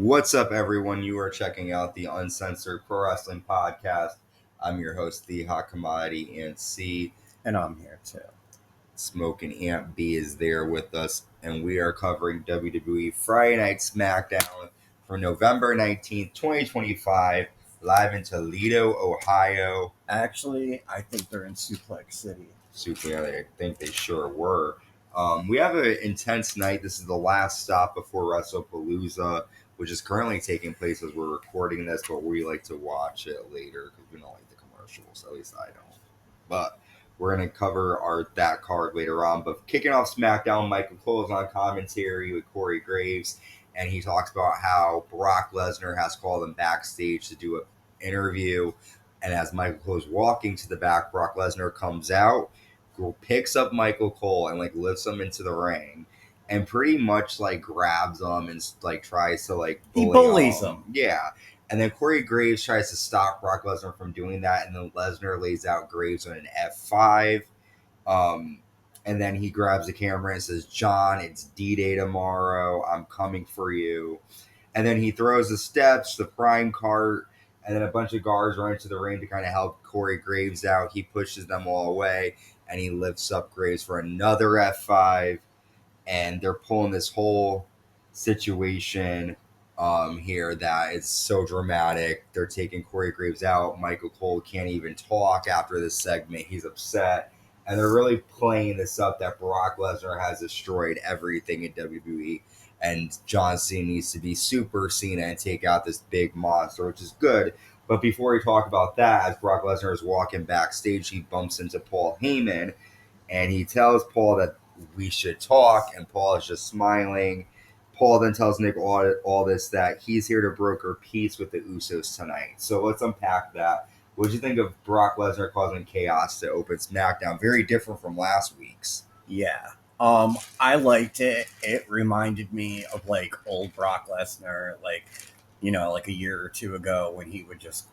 What's up, everyone? You are checking out the Uncensored Pro Wrestling Podcast. I'm your host, the Hot Commodity Ant C. And I'm here too. Smoking Ant B is there with us, and we are covering WWE Friday Night SmackDown for November 19th, 2025, live in Toledo, Ohio. Actually, I think they're in Suplex City. I think they sure were. We have an intense night. This is the last stop before WrestlePalooza, which is currently taking place as we're recording this, but we like to watch it later because we don't like the commercials. At least I don't. But we're going to cover that card later on. But kicking off SmackDown, Michael Cole is on commentary with Corey Graves, and he talks about how Brock Lesnar has called him backstage to do an interview. And as Michael Cole is walking to the back, Brock Lesnar comes out, picks up Michael Cole, and lifts him into the ring. And pretty much grabs him and tries to He bullies him. Yeah. And then Corey Graves tries to stop Brock Lesnar from doing that. And then Lesnar lays out Graves on an F5. And then he grabs the camera and says, "John, it's D-Day tomorrow. I'm coming for you." And then he throws the steps, the prime cart, and then a bunch of guards run into the ring to kind of help Corey Graves out. He pushes them all away, and he lifts up Graves for another F5. And they're pulling this whole situation here that is so dramatic. They're taking Corey Graves out. Michael Cole can't even talk after this segment. He's upset. And they're really playing this up that Brock Lesnar has destroyed everything in WWE. And John Cena needs to be Super Cena and take out this big monster, which is good. But before we talk about that, as Brock Lesnar is walking backstage, he bumps into Paul Heyman. And he tells Paul that we should talk, and Paul is just smiling. Paul then tells Nick Aldis that he's here to broker peace with the Usos tonight. So let's unpack that. What did you think of Brock Lesnar causing chaos to open SmackDown? Very different from last week's. Yeah. I liked it. It reminded me of old Brock Lesnar, a year or two ago when he would just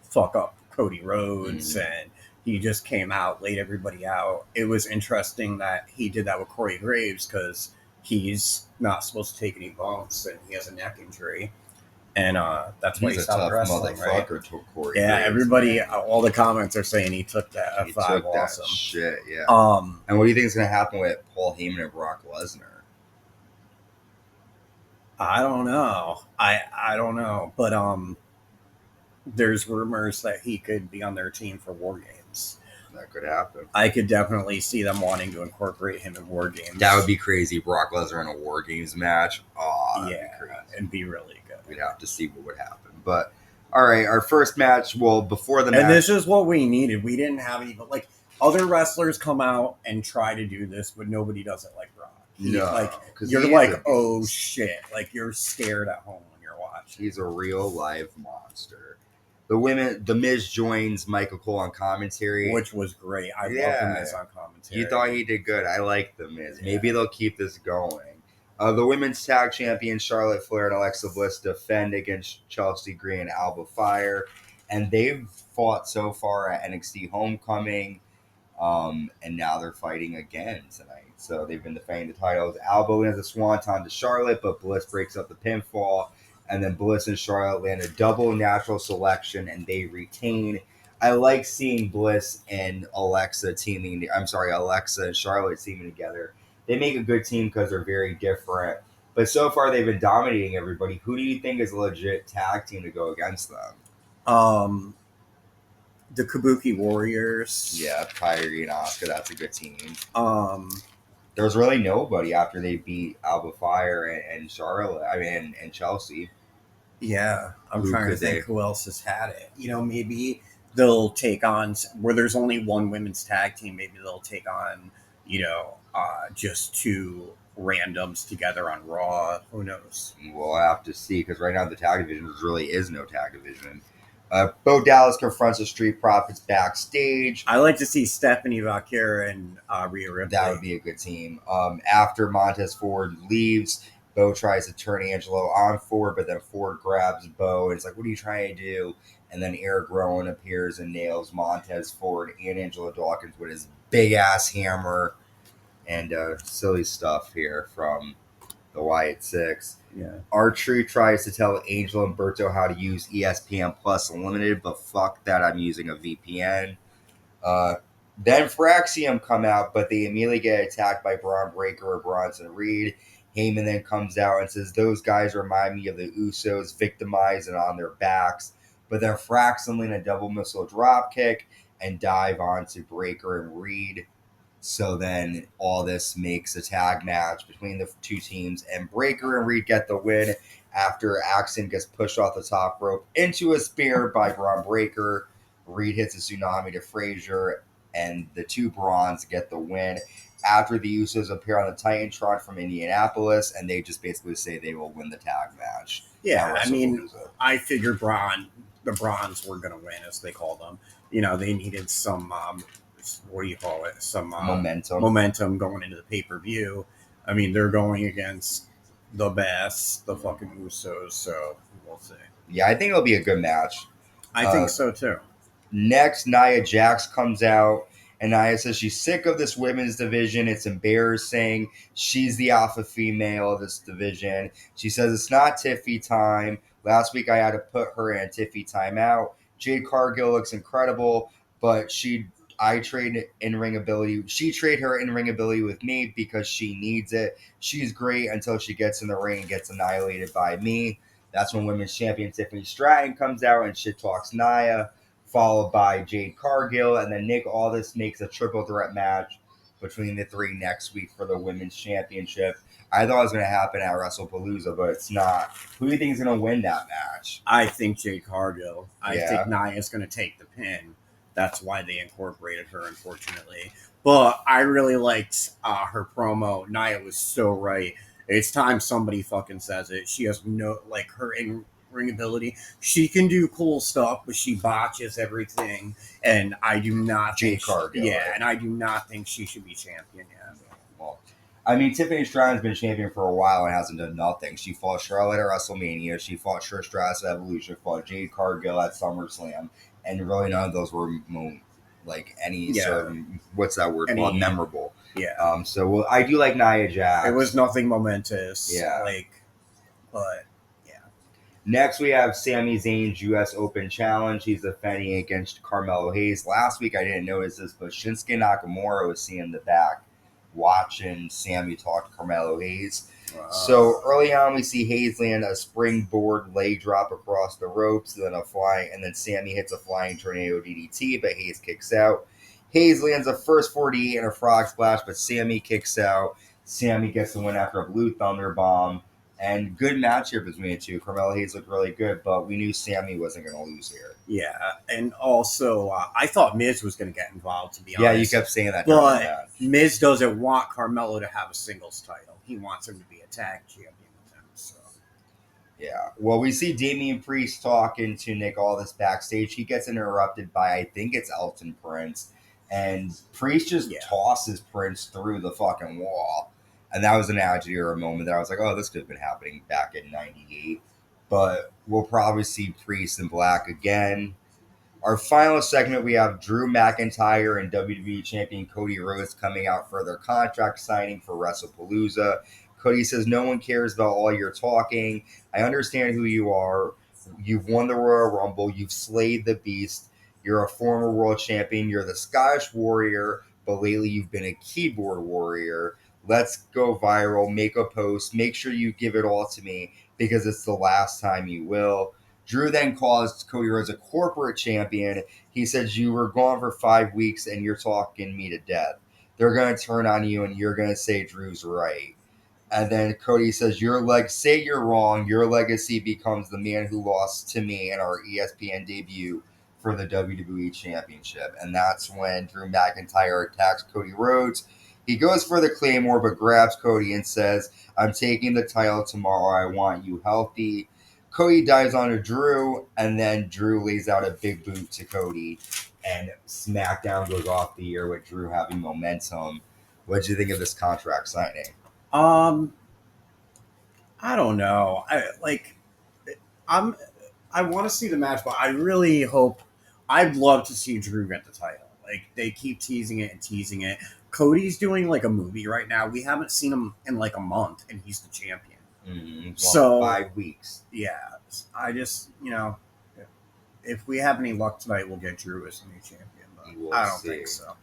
fuck up Cody Rhodes and he just came out, laid everybody out. It was interesting that he did that with Corey Graves because he's not supposed to take any bumps and he has a neck injury. And that's why he stopped wrestling, right? Corey yeah, Graves, everybody, man. All the comments are saying he took that F5 He took awesome. That shit, yeah. And what do you think is going to happen with Paul Heyman and Brock Lesnar? I don't know. I don't know. But there's rumors that he could be on their team for War Games. That could happen. I could definitely see them wanting to incorporate him in War Games. That would be crazy. Brock Lesnar in a War Games match. Oh, that'd be crazy. It'd be really good. We'd have to see what would happen. But, all right, our first match, before the match. And this is what we needed. We didn't have any, other wrestlers come out and try to do this, but nobody does it like Brock. You're oh shit. You're scared at home when you're watching. He's a real live monster. The Miz joins Michael Cole on commentary. Which was great. I love the Miz on commentary. You thought he did good. I like the Miz. Maybe they'll keep this going. The women's tag champions Charlotte Flair and Alexa Bliss defend against Chelsea Green and Alba Fyre. And they've fought so far at NXT Homecoming. And now they're fighting again tonight. So they've been defending the titles. Alba wins a swanton to Charlotte, but Bliss breaks up the pinfall. And then Bliss and Charlotte land a double natural selection, and they retain. I like seeing Bliss and Alexa and Charlotte teaming together. They make a good team because they're very different. But so far, they've been dominating everybody. Who do you think is a legit tag team to go against them? The Kabuki Warriors. Yeah, Kyrie and Asuka. That's a good team. There's really nobody after they beat Alba Fyre and Charlotte. And Chelsea. Yeah, I'm trying to think who else has had it. Maybe they'll take on where there's only one women's tag team. Maybe they'll take on, just two randoms together on Raw. Who knows? We'll have to see because right now the tag division really is no tag division. Bo Dallas confronts the Street Profits backstage. I like to see Stephanie Valkyrie and Rhea Ripley. That would be a good team. After Montez Ford leaves, Bo tries to turn Angelo on Ford, but then Ford grabs Bo and it's like, what are you trying to do? And then Erick Rowan appears and nails Montez Ford and Angelo Dawkins with his big-ass hammer. And silly stuff here from the Wyatt Six. Yeah. R-Truth tries to tell Angel and Berto how to use ESPN Plus Unlimited, but fuck that, I'm using a VPN. Then Fraxiom come out, but they immediately get attacked by Braun Breaker or Bronson Reed. Heyman then comes out and says, those guys remind me of the Usos, victimized and on their backs. But then Fraxiom in a double missile drop kick and dive onto Breaker and Reed. So then all this makes a tag match between the two teams, and Breaker and Reed get the win after Axon gets pushed off the top rope into a spear by Braun Breaker. Reed hits a tsunami to Frazier, and the two Brons get the win after the Usos appear on the Titantron from Indianapolis, and they just basically say they will win the tag match. Yeah, I mean, I figured the Brons were going to win, as they call them. You know, they needed some, what do you call it? Some momentum going into the pay-per-view. I mean, they're going against the best, the fucking Usos, so we'll see. Yeah, I think it'll be a good match. I think so, too. Next, Nia Jax comes out, and Nia says she's sick of this women's division. It's embarrassing. She's the alpha female of this division. She says it's not Tiffy time. Last week, I had to put her in a Tiffy timeout. Jade Cargill looks incredible, but I trade in-ring ability. She trade her in-ring ability with me because she needs it. She's great until she gets in the ring and gets annihilated by me. That's when women's champion Tiffany Stratton comes out and shit talks Nia, followed by Jade Cargill, and then Nick Aldis makes a triple threat match between the three next week for the women's championship. I thought it was going to happen at WrestlePalooza, but it's not. Who do you think is going to win that match? I think Jade Cargill. I think Nia is going to take the pin. That's why they incorporated her, unfortunately. But I really liked her promo. Nia was so right. It's time somebody fucking says it. She has no, like, her in-ring ability. She can do cool stuff, but she botches everything. And I do not think... Jade Cargill. Yeah, right? And I do not think she should be champion yet. Well, I mean, Tiffany Stratton's been champion for a while and hasn't done nothing. She fought Charlotte at WrestleMania. She fought Trish Stratus at Evolution. Fought Jade Cargill at SummerSlam. And really none of those were, like, any sort of, what's that word called? Memorable. Yeah. So I do like Nia Jax. It was nothing momentous. Yeah. But, yeah. Next, we have Sami Zayn's U.S. Open Challenge. He's defending against Carmelo Hayes. Last week, I didn't notice this, but Shinsuke Nakamura was seen in the back watching Sami talk to Carmelo Hayes. Wow. So early on, we see Hayes land a springboard leg drop across the ropes, and then Sami hits a flying tornado DDT, but Hayes kicks out. Hayes lands a first 48 and a frog splash, but Sami kicks out. Sami gets the win after a blue thunder bomb, and good match here between the two. Carmelo Hayes looked really good, but we knew Sami wasn't going to lose here. Yeah, and also I thought Miz was going to get involved, to be honest. Yeah, you kept saying that. But Miz doesn't want Carmelo to have a singles title. He wants him to be a tag champion with him. So. Yeah. Well, we see Damian Priest talking to Nick Aldis backstage. He gets interrupted by, I think it's Elton Prince. And Priest just tosses Prince through the fucking wall. And that was an Attitude Era moment that I was like, oh, this could have been happening back in 98. But we'll probably see Priest in black again. Our final segment, we have Drew McIntyre and WWE Champion Cody Rhodes coming out for their contract signing for WrestlePalooza. Cody says, no one cares about all your talking. I understand who you are. You've won the Royal Rumble. You've slayed the Beast. You're a former world champion. You're the Scottish Warrior, but lately you've been a keyboard warrior. Let's go viral. Make a post. Make sure you give it all to me because it's the last time you will. Drew then calls Cody Rhodes a corporate champion. He says, you were gone for 5 weeks and you're talking me to death. They're going to turn on you and you're going to say Drew's right. And then Cody says, say you're wrong. Your legacy becomes the man who lost to me in our ESPN debut for the WWE Championship. And that's when Drew McIntyre attacks Cody Rhodes. He goes for the Claymore but grabs Cody and says, I'm taking the title tomorrow. I want you healthy. Cody dives onto Drew, and then Drew lays out a big boot to Cody, and SmackDown goes off the air with Drew having momentum. What did you think of this contract signing? I don't know. I want to see the match, but I really hope. I'd love to see Drew get the title. Like, they keep teasing it and teasing it. Cody's doing like a movie right now. We haven't seen him in like a month, and he's the champion. Mm-hmm. So 5 weeks. Yeah, I just, if we have any luck tonight, we'll get Drew as the new champion. But I don't think so.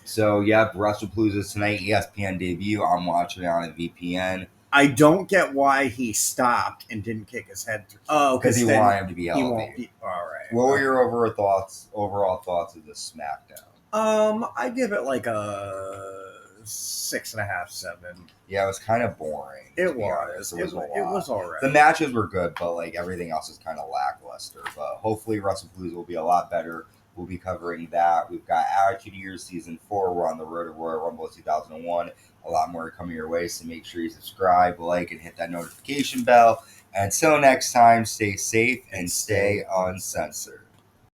So, yep, WrestlePalooza tonight, ESPN debut. I'm watching it on a VPN. I don't get why he stopped and didn't kick his head through. Oh, because he wanted him to be elevated. All right. What were your overall thoughts of this SmackDown? I give it like a 6.5, 7. Yeah, it was kind of boring. It was. It was all right. The matches were good, but like everything else is kind of lackluster. But hopefully, WrestlePalooza will be a lot better. We'll be covering that. We've got Attitude Years Season 4. We're on the road to Royal Rumble 2001. A lot more coming your way, so make sure you subscribe, like, and hit that notification bell. And until next time, stay safe and stay uncensored.